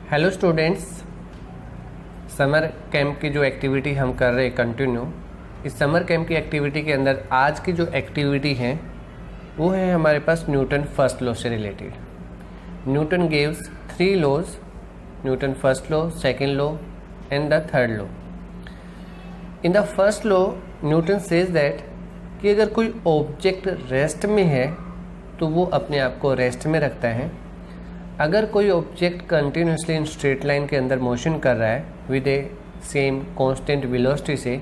Hello students, summer camp की जो activity हम कर रहे हैं कंटिन्यू, इस समर कैंप की एक्टिविटी के अंदर आज की जो एक्टिविटी है वो है हमारे पास न्यूटन फर्स्ट लॉ से related. Newton gives 3 laws, Newton first law, second law and the third law. In the first law Newton says that कि अगर कोई ऑब्जेक्ट रेस्ट में है तो वो अपने आप को रेस्ट में रखता है। अगर कोई object continuously in straight line के अंदर मोशन कर रहा है with A same constant velocity से,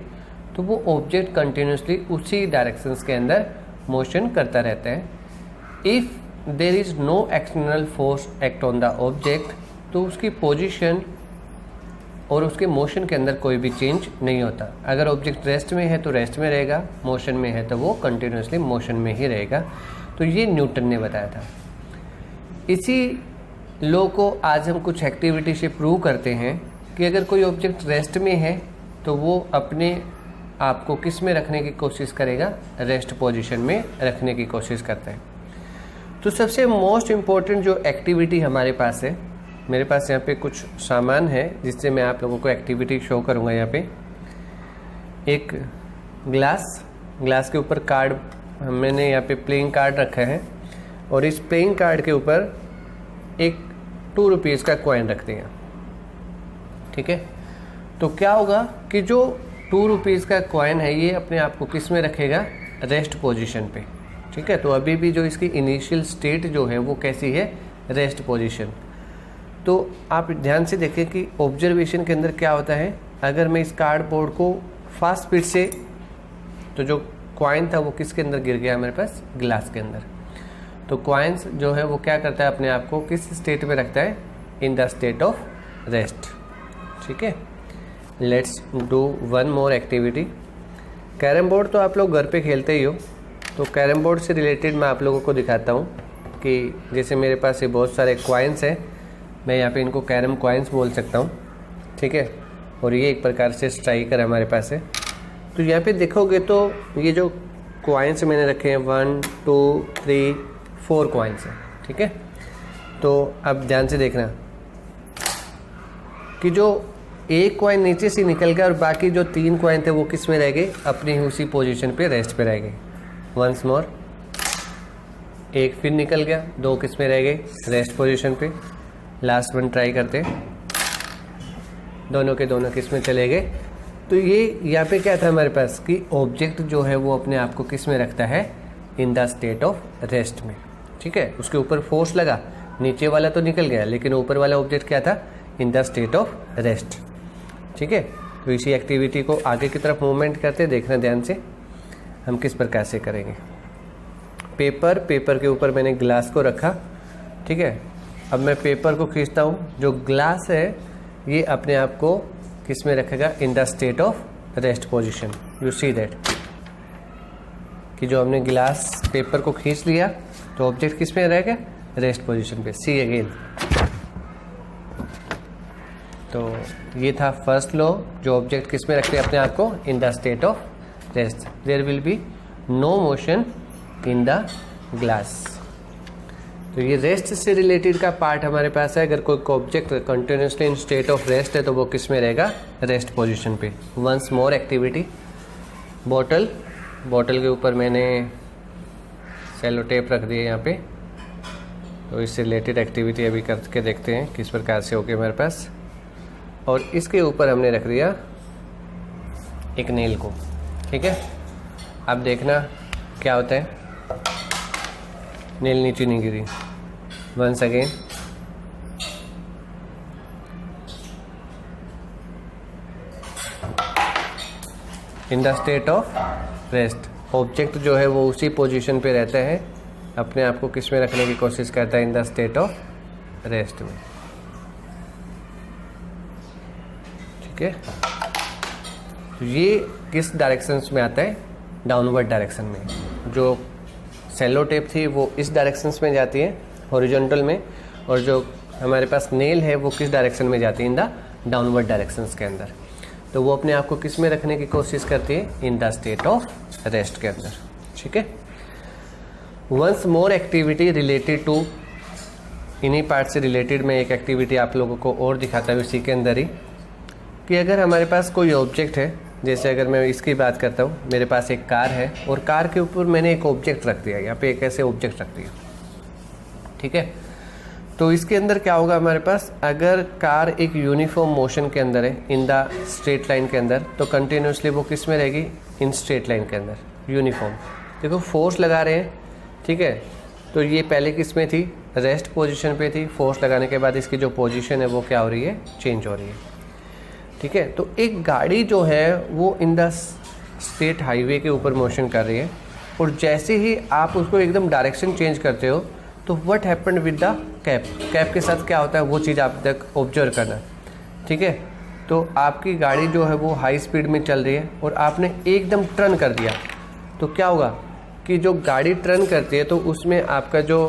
तो वो ऑब्जेक्ट कंटिन्यूसली उसी डायरेक्शंस के अंदर मोशन करता रहता है। If there is no external force act on the object, तो उसकी पोजीशन और उसके मोशन के अंदर कोई भी चेंज नहीं होता। अगर ऑब्जेक्ट रेस्ट में है तो रेस्ट में रहेगा, मोशन में है तो वो कंटिन्यूसली मोशन में ही रहेगा। तो ये न्यूटन ने बताया था। इसी लॉ को आज हम कुछ एक्टिविटी से प्रूव करते हैं कि अगर कोई ऑब्जेक्ट रेस्ट में है तो वो अपने आप को किस में रखने की कोशिश करेगा, रेस्ट पोजीशन में रखने की कोशिश करता है। तो सबसे मोस्ट इम्पोर्टेंट जो एक्टिविटी हमारे पास है, मेरे पास यहाँ पे कुछ सामान है जिससे मैं आप लोगों को एक्टिविटी शो करूँगा। यहाँ पे एक ग्लास के ऊपर कार्ड, मैंने यहाँ पे प्लेइंग कार्ड रखा है और इस प्लेइंग कार्ड के ऊपर एक 2 रुपीज़ का कॉइन रख दिया। ठीक है, तो क्या होगा कि जो 2 रुपीज़ का कॉइन है ये अपने आप को किस में रखेगा, रेस्ट पोजीशन पे। ठीक है, तो अभी भी जो इसकी इनिशियल स्टेट जो है वो कैसी है, रेस्ट पोजीशन। तो आप ध्यान से देखें कि ऑब्जर्वेशन के अंदर क्या होता है। अगर मैं इस कार्डबोर्ड को फास्ट स्पीड से, तो जो कॉइन था वो किसके अंदर गिर गया, मेरे पास ग्लास के अंदर। तो कॉइन्स जो है वो क्या करता है, अपने आप को किस स्टेट में रखता है, in the state of rest. ठीक है, let's do one more activity. Carrom board तो आप लोग घर पे खेलते ही हो, तो कैरम बोर्ड से रिलेटेड मैं आप लोगों को दिखाता हूँ कि जैसे मेरे पास ये बहुत सारे कॉइन्स हैं, मैं यहाँ पे इनको कैरम कॉइन्स बोल सकता हूँ। ठीक है, और ये एक प्रकार से स्ट्राइकर हमारे पास है। तो यहाँ पे देखोगे तो ये जो कॉइन्स मैंने रखे हैं 1 2 3 4 कॉइन्स हैं। ठीक है, तो अब ध्यान से देखना कि जो एक कॉइन नीचे से निकल गया और बाकी जो 3 कॉइन थे वो किस में रह गए, अपनी उसी पोजीशन पे रेस्ट पे रह गए। वंस मोर, एक फिर निकल गया, 2 किस में रह गए, रेस्ट पोजीशन पे। लास्ट वन ट्राई करते, दोनों के दोनों किस में चले गए। तो ये यहाँ पे क्या था हमारे पास कि ऑब्जेक्ट जो है वो अपने आप को किस में रखता है, in the state of rest में। ठीक है, उसके ऊपर फोर्स लगा, नीचे वाला तो निकल गया लेकिन ऊपर वाला ऑब्जेक्ट क्या था, इन द स्टेट ऑफ रेस्ट। ठीक है, तो इसी एक्टिविटी को आगे की तरफ मूवमेंट करते, देखना ध्यान से हम किस प्रकार से करेंगे। पेपर के ऊपर मैंने ग्लास को रखा। ठीक है, अब मैं पेपर को खींचता हूँ, जो ग्लास है ये अपने आप को किस में रखेगा, इन the state of rest position. You see that कि जो हमने ग्लास पेपर को खींच लिया तो ऑब्जेक्ट किस में रहेगा, रेस्ट पोजीशन पे। सी अगेन, तो ये था फर्स्ट लॉ, जो ऑब्जेक्ट किस में रखते हैं अपने आप को, in the state of rest. There will be no motion in the glass. तो ये रेस्ट से रिलेटेड का पार्ट हमारे पास है। अगर कोई object continuously in state of rest है तो वो किस में रहेगा, रेस्ट पोजीशन पे। वंस मोर एक्टिविटी, बॉटल के ऊपर मैंने सेलो टेप रख दिए यहाँ पे। तो इससे रिलेटेड एक्टिविटी अभी करके देखते हैं किस प्रकार से होगी हमारे पास। और इसके ऊपर हमने रख दिया एक नेल को। ठीक है, अब देखना क्या होता है, नेल नीचे नहीं गिरी। Once again, in the state of rest, object जो है वो उसी पोजीशन पे रहता है, अपने आप को किस में रखने की कोशिश करता है, in the state of rest में। ठीक है, तो ये किस डायरेक्शंस में आता है, डाउनवर्ड डायरेक्शन में। जो सेलो टेप थी वो इस डायरेक्शंस में जाती है, हॉरिजॉन्टल में, और जो हमारे पास नेल है वो किस डायरेक्शन में जाती है, इन द डाउनवर्ड डायरेक्शंस के अंदर। तो वो अपने आप को किस में रखने की कोशिश करती है, in the state of rest के अंदर। ठीक है, once more activity related to इन्हीं पार्ट से रिलेटेड मैं एक एक्टिविटी आप लोगों को और दिखाता हूँ इसी के अंदर ही, कि अगर हमारे पास कोई ऑब्जेक्ट है, जैसे अगर मैं इसकी बात करता हूँ, मेरे पास एक कार है और कार के ऊपर मैंने एक ऑब्जेक्ट रख दिया, यहाँ पे एक ऐसे ऑब्जेक्ट रख दिया, ठीक है। तो इसके अंदर क्या होगा हमारे पास, अगर कार एक यूनिफॉर्म मोशन के अंदर है, इन द स्ट्रेट लाइन के अंदर, तो कंटिन्यूसली वो किस में रहेगी, इन स्ट्रेट लाइन के अंदर, यूनिफॉर्म। देखो फोर्स लगा रहे हैं, ठीक है, तो ये पहले किस में थी, रेस्ट पोजीशन पे थी, फोर्स लगाने के बाद इसकी जो पोजीशन है वो क्या हो रही है, चेंज हो रही है, ठीक है। तो एक गाड़ी जो है वो इन द स्टेट हाईवे के ऊपर मोशन कर रही है, और जैसे ही आप उसको एकदम डायरेक्शन चेंज करते हो, तो what happened with the cap, cap के साथ क्या होता है वो चीज़ आप तक ऑब्जर्व करना, ठीक है। तो आपकी गाड़ी जो है वो हाई स्पीड में चल रही है और आपने एकदम टर्न कर दिया, तो क्या होगा कि जो गाड़ी टर्न करती है तो उसमें आपका जो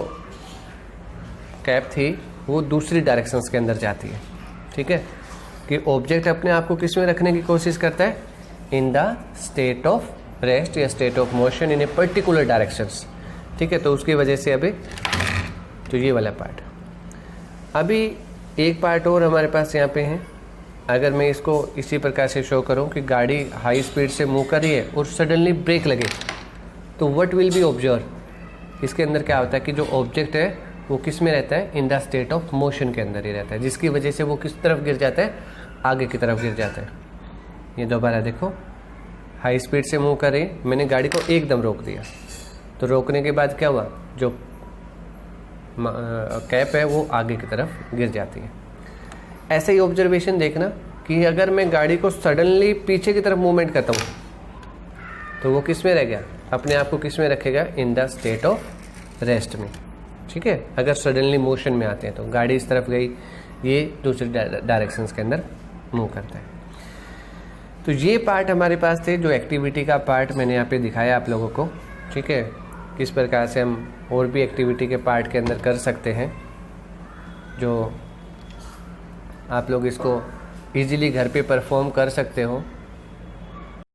कैप थी वो दूसरी डायरेक्शंस के अंदर जाती है, ठीक है, कि ऑब्जेक्ट अपने आप को किस में रखने की कोशिश करता है, in the state of rest या state of motion in a particular directions, ठीक है। तो उसकी वजह से अभी तो ये वाला पार्ट, अभी एक पार्ट और हमारे पास यहाँ पे है। अगर मैं इसको इसी प्रकार से शो करूँ कि गाड़ी हाई स्पीड से मूव कर रही है और सडनली ब्रेक लगे, तो व्हाट विल बी ऑब्जर्व, इसके अंदर क्या होता है कि जो ऑब्जेक्ट है वो किस में रहता है, in the state of motion के अंदर ही रहता है, जिसकी वजह से वो किस तरफ गिर जाता है, आगे की तरफ गिर जाता है। ये दोबारा देखो, हाई स्पीड से मूव कर रही है, मैंने गाड़ी को एकदम रोक दिया, तो रोकने के बाद क्या हुआ, जो कैप है वो आगे की तरफ गिर जाती है। ऐसे ही ऑब्जर्वेशन देखना कि अगर मैं गाड़ी को सडनली पीछे की तरफ मूवमेंट करता हूँ, तो वो किस में रह गया, अपने आप को किस में रखेगा, इन द स्टेट ऑफ रेस्ट में, ठीक है। अगर सडनली मोशन में आते हैं तो गाड़ी इस तरफ गई, ये दूसरी डायरेक्शंस के अंदर मूव करता है। तो ये पार्ट हमारे पास थे, जो एक्टिविटी का पार्ट मैंने यहाँ पे दिखाया आप लोगों को, ठीक है, किस प्रकार से हम और भी एक्टिविटी के पार्ट के अंदर कर सकते हैं, जो आप लोग इसको इजीली घर पे परफॉर्म कर सकते हो।